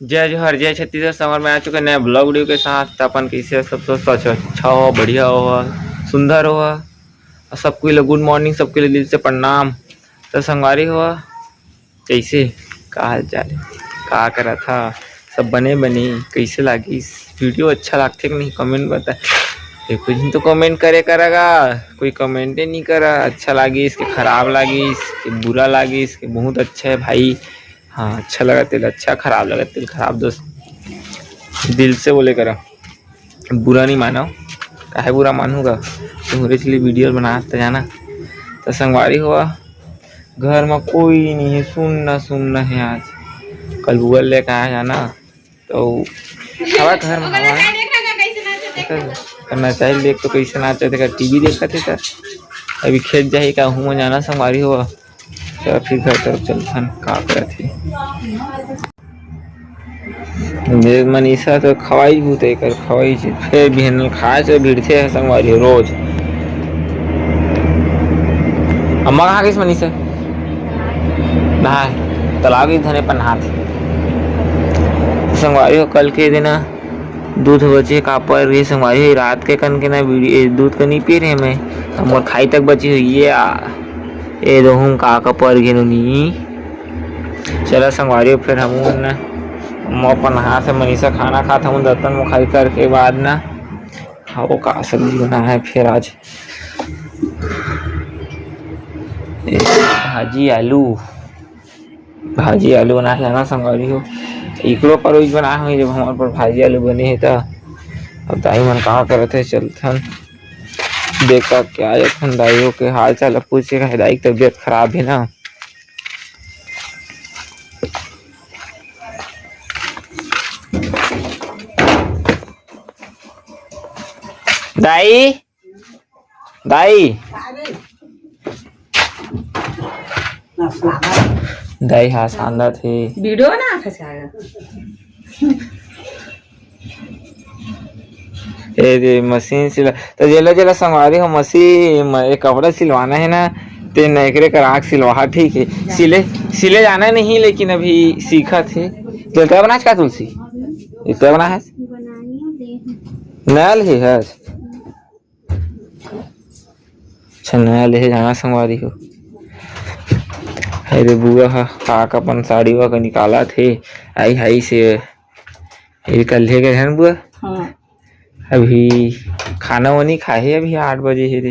जय जोहर जय छत्तीसगढ़ समर में आ चुके नए ब्लॉग वीडियो के साथ। अपन कैसे सब दोस्तों अच्छा हो, बढ़िया हो, सुंदर हो और सबके लिए गुड मॉर्निंग, सबके लिए दिल से प्रणाम। तो संगवारी हो कैसे, का हाल चाल है, का करा था, सब बने बनी कैसे लगी वीडियो, अच्छा लगते कि नहीं कमेंट बता। कुछ दिन तो कमेंट करे करेगा, कोई कमेंट नहीं करा। अच्छा लगी इसके, खराब लगी इसके, बुरा लगी इसके, बहुत अच्छा है भाई। हाँ अच्छा लगा तेल अच्छा, खराब लगा तेल खराब। दोस्त दिल से बोले करा, बुरा नहीं मानो, काहे बुरा मानूंगा। तुम्हारे लिए वीडियो बना तो जाना। तो संगवारी हुआ घर में कोई नहीं है, सुनना है। आज कल गूगल लेकर आया जाना तो हवा घर में हवा करना चाहिए। देख तो कैसे नाचे थे, टीवी देखा थे सर। अभी खेत जाए का हूँ जाना संगवारी हुआ। तो फिर घर तरफ चलथन का करथे। मनीषा तो खवाई भूत कर खवाई फिर बिहन खाए से भिड़थे है संगवारी रोज। अम्मा कहाँ गई मनीषा? नहा तालाब ही धने पर नहाथे संगवारी हो। कल के दिन दूध बचे का पर ये संगवारी हो, रात के कन के ना दूध का नहीं पी रहे मैं, मोर खाई तक बची हुई ये रहूं का पर घेनी। चला संगवारी फिर हम अपन हाथ से मनीषा खाना खाता हूँ दतन में खाई करके बाद ना। हाँ वो का सब्जी बना है फिर आज, भाजी आलू बना जाना संगवारी हो। इकड़ो पर बना हुई जब हमारे पर भाजी आलू बने है तो अब दाई मन कहा करते चलथन देखा क्या जखन दाइयों के हाल चाल पूछे का। दाई की तबीयत खराब है ना। दाई दाई दाई हाँ शानदार थे वीडियो ना फंसाएगा। ये मशीन सिला तो जेला जेला संगवारी हो मशीन कपड़ा सिलवाना है ना ते नैकरे कर आँख सिलवा। ठीक है सिले जाना नहीं लेकिन अभी सीखा थे। तो क्या बना का तुलसी क्या बना है नया ले है। अच्छा नया ले जाना संगवारी हो। अरे बुआ का अपन साड़ी वा का निकाला थे आई हाई से कल ले गए हैं बुआ। हाँ। अभी खाना वो नहीं खाए अभी 8 बजे है रे।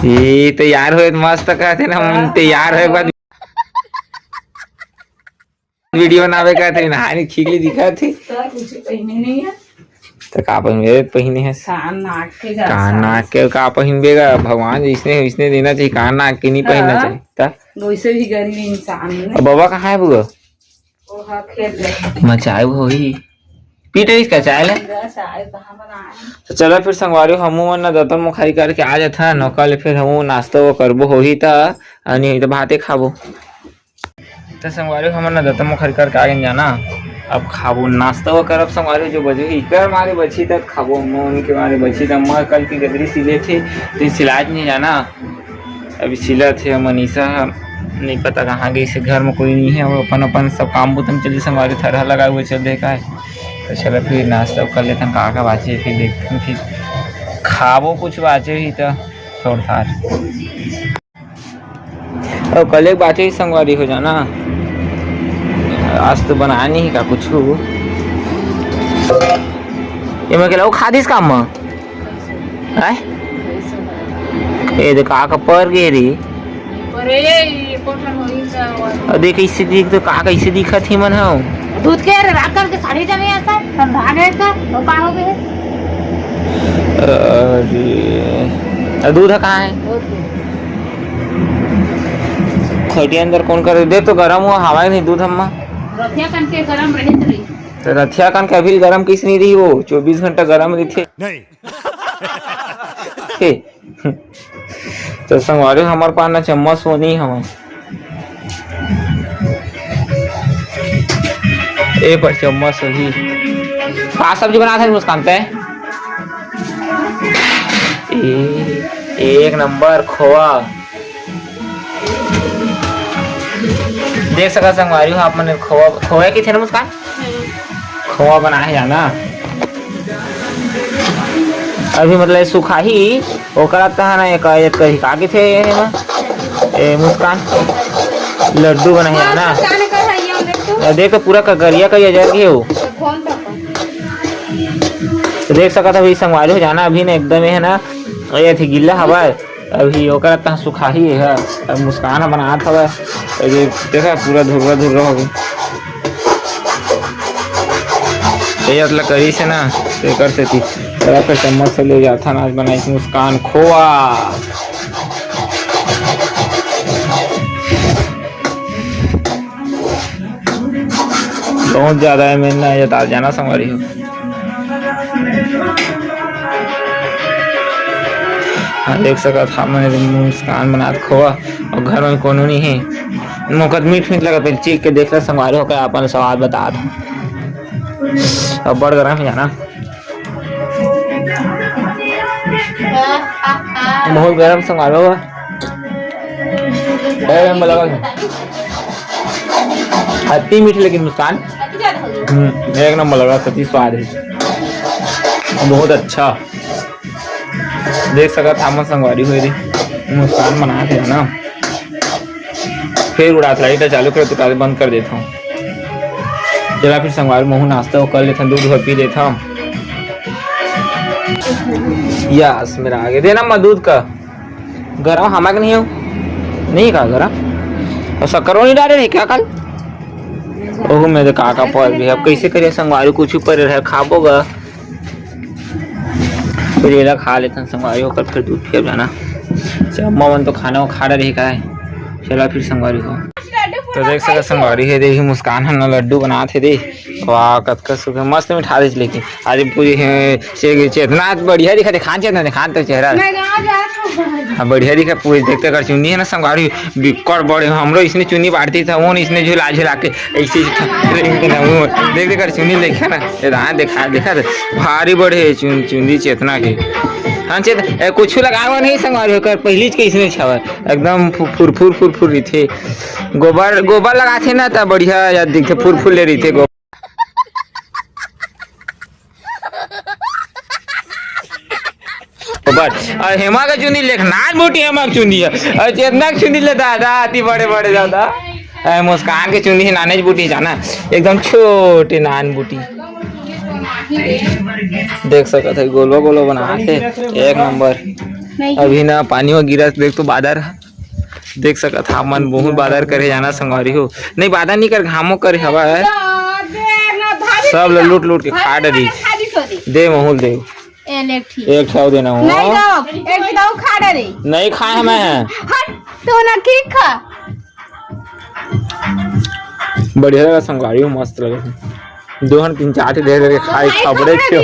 ये तैयार हुए मस्त कहते ना हम तैयार हुए बाद वीडियो बनावे कहते नहाने खींचली दिखा थी तो का मेरे पहने है कान नाक के का पहनबेगा भगवान जिसने देना चाहिए कान नाक के नहीं पहनना चाहिए। वैसे भी गरीब इंसान बाबा कहाँ है बुआ? चाय वो ही पीटे इसका चाय ले तो चलो फिर संगवारी हम ना दतन मुखाई करके आ जाता नौका फिर हम नाश्ता वो करबो हो ही तो भाते खाबो। तो संगवारी हम ना दतन मुखाई करके आगे जाना अब खाबो नाश्ता वो करब संगवारी जो बजे ही कर मारे बची तक खाबो मोन के मारे बची तक मैं कल की गदरी सिले थे तो सिलाज नहीं जाना अभी सिला थे। मनीषा नहीं पता कहाँ गई से, घर में कोई नहीं है, वो अपन अपन सब काम बुतम चली संगवारी थरहा लगा हुए चल देखा है। तो चलो फिर नाश्ता कर लेते हैं का बाचे फिर देखते हैं फिर खाबो कुछ बाचे ही तो थोड़ थार और कल एक बाचे ही संगवारी हो जाना। आज तो बनाया नहीं का कुछ ये मैं कहला खा दिस काम में ये देख का पर गे रे देख इससे देख तो का कैसे दिखा थी मन हो दूध के रात करके साड़ी जमे आता है ठंडा का तो का हो गए। अरे दूध कहाँ है खटिया अंदर कौन कर दे तो गरम हुआ हवा नहीं दूध हम रथिया कन के गरम रही तो रथिया कन के अभी गरम किस नहीं रही वो 24 घंटा गरम रही थे नहीं। तो संगवारी हमारे पास ना चम्मच हो नहीं हम ए पर चम्मच ही का सब्जी बना था मुस्कान पे एक नंबर खोआ देख सका संगवारी हो आप मन खोआ खोया की थे ना मुस्कान खोआ बना है जाना अभी मतलब सुखा ही ओकरा तह ना एक कही का के थे ए मुस्कान लड्डू बना है जाना देख तो पूरा कगरिया का जर गए हो तो देख सका था अभी संगवारी हो जाना अभी ना एकदम है ना ये थी गिल्ला हवा अभी ओकरा तह सुखा ही है अब मुस्कान बनात हवा ये देखा पूरा धुर्रा धुर्रा हो गई ये मतलब करी से ना कर से थी जरा फिर चम्मच से ले जाता ना आज बनाई थी मुस्कान खोआ बहुत ज्यादा है मैंने ये तार जाना संगवारी हो हाँ देख सका था मैंने मुस्कान बना खोआ और घर में कोनो नहीं है मुकद मीठ मीठ लगा फिर चीख के देख रहा संगवारी होकर अपन सवाल बता दो अब बड़ गरम जाना बहुत गरम संगालो लगा अति मीठ लेकिन मुस्कान एक नंबर लगा सती स्वाद है बहुत अच्छा देख सका था मैं संगवारी हुई थी मुस्कान बना थे ना फिर उड़ा लाइट चालू कर तो बंद कर देता हूँ चला फिर संगवारी मुँह नाश्ता कर लेता दूध और पी लेता यस मेरा आगे देना मैं दूध का गरम हमारे नहीं हो नहीं कहा गरम और शक्कर नहीं डाले नहीं क्या कल ओह मेरे काका पल भी अब कैसे करिए संगवारी कुछ ऊपर रहे खाबोगा तो ये खा लेते हैं संगवारी होकर फिर दूध फिर जाना अम्मा मन तो खाना वो खा रही का है चला फिर संगवारी हो तो देख सका संगवारी है देखी मुस्कान है ना लड्डू बना थे दे वाह कतका सुख मस्त मिठा दे लेकिन आज पूरी चेतना बढ़िया दिखा थे खान चेतना खान तो चेहरा हाँ बढ़िया दिखा पूरी देखते कर चुनी है ना संगवारी बिकट बड़े हमरो इसने चुनी बांटती था वो इसने झुला झुला के ऐसे देख कर चुनी देखा ना देखा देखा भारी बड़े चुनी चेतना के हाँ चेत कुछ लगावा नहीं संगवारी होकर पहली कैसे छावा एकदम फुर फुर फुर फुर रही थे गोबर गोबर लगा थे ना तब बढ़िया याद दिखते फुर फुर ले रही थे गोबर हेमा का चुनी लेख नाच मोटी हेमा की चुनी है और चेतना की चुनी ले दादा आती बड़े बड़े दादा मुस्कान के चुनी है नाने बूटी जाना एकदम छोटी नान बूटी देख सका था गोलवा गोलवा बना के एक नंबर अभी ना पानी में गिरा देख तो बादर देख सका था मन बहुत बादर करे जाना संगवारी हो नहीं बादर नहीं कर घामो करे हवा है सब लूट लूट के खा डरी दे महूल दे एक ठाव देना हो नहीं खाए मैं तो ना ठीक खा बढ़िया लगा संगवारी हो मस्त लगा दो हन तीन चार दे दे खाई खबरे क्यों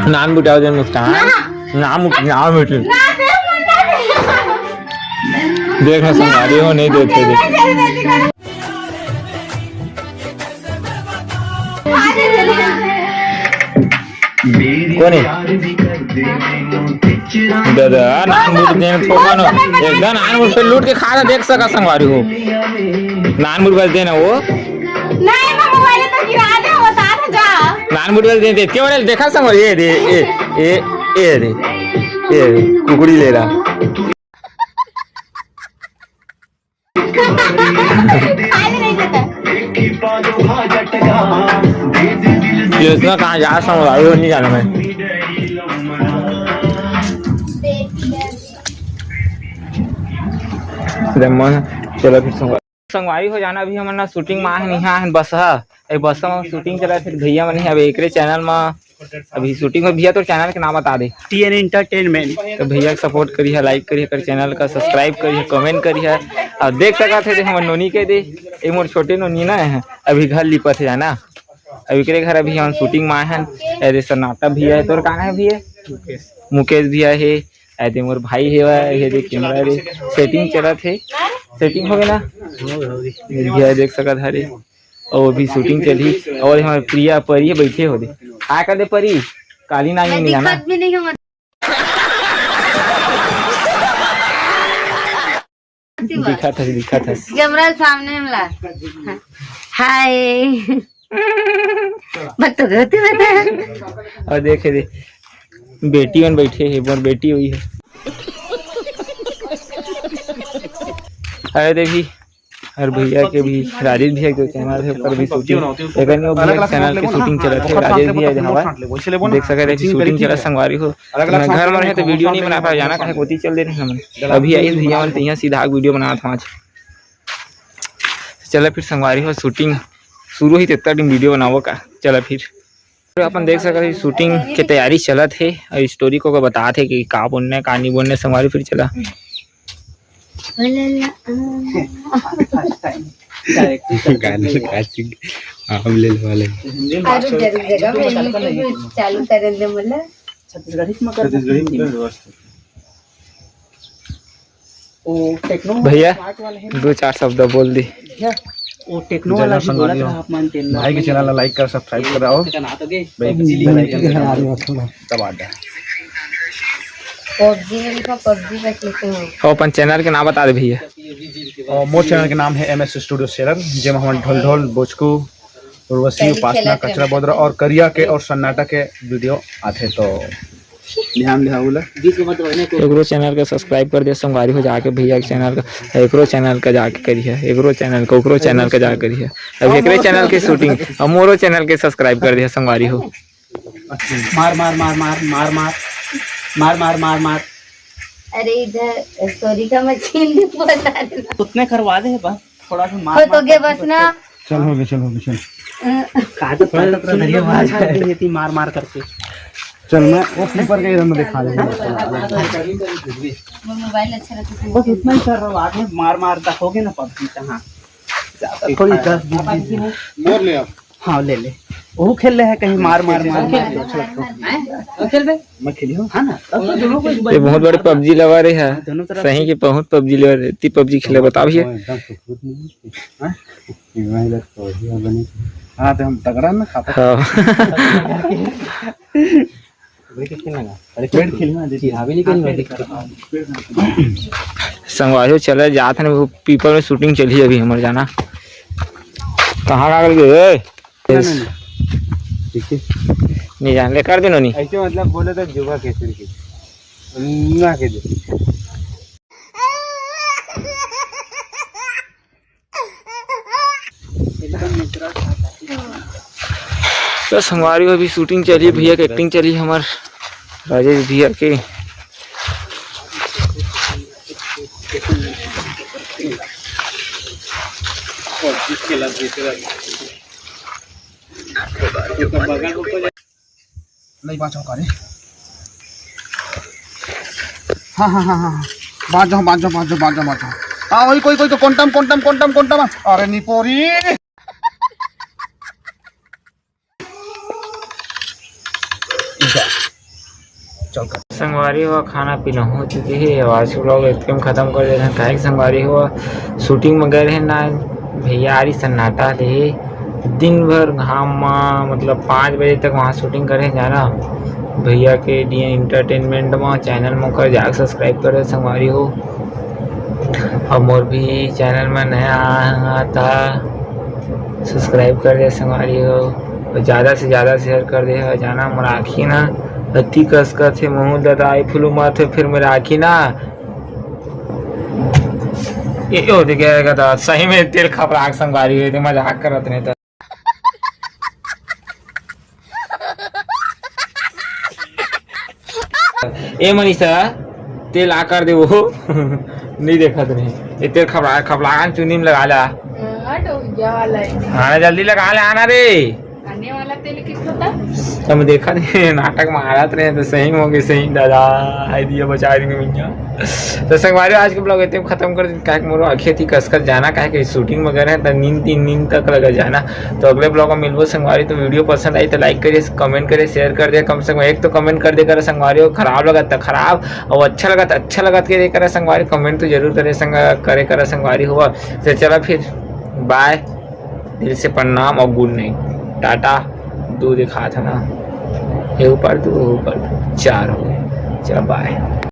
नाम बुटाओ दे मुस्कान नाम नाम बेटे देखना संगवारी हो नहीं देते दे कोनी दादा नान बुट देने थोड़ा ना एकदम नान बुट पे लूट के खाना देख सका संगवारी हो नान बुट बस देना वो नहीं मैं मोबाइल तो गिरा दे बता था जा नान बुट बस दे क्यों नहीं देखा संगवारी ये दे ये दे ये कुकड़ी ले रहा खाने नहीं देता ये इसमें कहाँ जा संगवारी हो नहीं जाना मैं चलो फिर संगवारी हो जाना अभी हमारा शूटिंग में है नहीं बस है बस में शूटिंग चला फिर भैया मन अब एक चैनल में अभी शूटिंग में भैया तो चैनल के नाम बता दे TN एंटरटेनमेंट तो भैया के सपोर्ट करिए लाइक करिए कर चैनल का सब्सक्राइब करिए कमेंट करिए और देख सका थे हम नोनी के दे एक मोर छोटे नोनी ना है अभी घर लिपत है ना अभी के घर अभी हम शूटिंग में आए हैं ऐसे सन्नाटा भैया है तो कहाँ है भैया मुकेश भैया है ऐसे मोर भाई है ये देख कैमरा रे सेटिंग चला थे सेटिंग हो गया ना भैया देख सका था रे और अभी शूटिंग चली और हमारे प्रिया परी बैठे हो दे आ कर दे परी काली नाई नहीं जाना होती बा दिखा था कैमरा सामने में ला हाय बट तो होती बता और देखे दे बेटी बन बैठे है और बेटी हुई है। अरे देखी और भैया के भी राजेश भैया के चैनल है पर भी शूटिंग एक चैनल की शूटिंग चलत है। राजेश भैया जहाँ देख सके थे शूटिंग चला संगवारी हो घर में रहे तो वीडियो नहीं बना पाया जाना कहे कोती चल दे रहे हम अभी आई भैया मन यहाँ सीधा वीडियो बना था आज चला फिर संगवारी हो शूटिंग शुरू ही तेता दिन वीडियो बनावो का चला फिर अपन देख सके शूटिंग के तैयारी चलत है और स्टोरी को बता थे कि का बोलने का नहीं बोलने संगवारी फिर चला चालू कर दे मला भैया 2-4 शब्द बोल दी। वो टेक्नो वाला भी बोला था आप मानते हैं भाई के चैनल लाइक कर सब्सक्राइब कराओ दबा दे पबजी में लिखा पबजी बस लिखे हो अपन चैनल के नाम बता दे भैया। मोर चैनल के नाम है MS स्टूडियो शेरर जेम हम ढोल ढोल बोचकू उर्वशी उपासना कचरा बोदरा और करिया के और सन्नाटा के वीडियो आते तो ध्यान दे बोला एकरो चैनल के सब्सक्राइब कर दे संगवारी हो जाके भैया के चैनल का एकरो चैनल का जाके करिए एकरो चैनल का ओकरो चैनल का जाके करिए अब एकरे चैनल की शूटिंग और मोरो चैनल के सब्सक्राइब कर दिया संगवारी हो। मार मार मार मार मार मार मार मार मार मार अरे इधर सॉरी का मशीन भी बता देना उतने करवा दे बस थोड़ा सा मार तो गे बस ना चल हो गया चल कहा तो थोड़ा आवाज आ रही थी मार मार करके चल मैं वो स्लीपर के इधर में दिखा दूंगा मोबाइल अच्छा रहता है बस इतना ही कर रहा हूं आगे मार मार तक हो गया ना पबजी कहां थोड़ी 10-20 मोर ले आप हाँ ले ले वो खेल रहे हैं कहीं मार मार मार खेल बे मैं खेली हूँ हाँ ना ये बहुत बड़े पबजी लगा रहे हैं सही के बहुत पबजी लगा रहे ती पबजी खेले बता भैया। हाँ तो हम तगड़ा ना खाता संगवारी चला जात है पीपल में शूटिंग चली अभी हमारे जाना कहाँ कागल गए नहीं जान ले कर देनो नहीं ऐसे मतलब बोले तो जुबा कैसे ना के दे तो संगवारी अभी शूटिंग चली भैया की एक्टिंग चली हमार राजेश भैया के नहीं बात करे हाँ हाँ हाँ हाँ बात जाओ हाँ वही कोई तो कोंटम अरे निपोरी संगवारी हुआ खाना पीना हो चुकी है आवाज लोग एकदम खत्म कर दे रहे हैं काहे संगवारी हुआ शूटिंग में गए रहे ना भैया आरी सन्नाटा रहे दिन भर घाम मतलब 5 बजे तक वहाँ शूटिंग करें जाना भैया के DN एंटरटेनमेंट में चैनल में कर जाकर सब्सक्राइब करे संगवारी हो और मोर भी चैनल में नया आता सब्सक्राइब कर दे संगवारी हो और ज़्यादा से ज़्यादा शेयर कर दे जाना मोर आखी ना अति कसका थे मुँह ददाई फुलू माथे फिर मेरा आखी ना ये हो गया था सही में तेल खपराक संगवारी हुई थी मजाक करत नहीं था ए मनीषा तेल आकर दे वो नहीं देखा नहीं ये तेल खपराक चुनी में लगा ला हाँ जल्दी लगा ले आना रे आने वाला तेल कितना था हम देखा नहीं नाटक महारात रहे तो सही होंगे सही दादा है दिया बचा रही भैया तो संगवारी आज के ब्लॉग इतने खत्म कर क्या मोरो आखिर थी कसकर जाना कहे कि शूटिंग वगैरह है तो नींद तक लगा जाना तो अगले ब्लॉग में मिलबो संगवारी तो वीडियो पसंद आई तो लाइक करिए कमेंट करिए शेयर कर दिया कम से कम एक तो कमेंट कर देकर संगवारी हो खराब लगा तो खराब और अच्छा लगा के देकर संगवारी कमेंट तो जरूर करे संगवारी हुआ तो चला फिर बाय दिल से प्रणाम और गुड नाइट टाटा 2 दिखा था ना ये ऊपर 2 4 हो गए चलो बाय।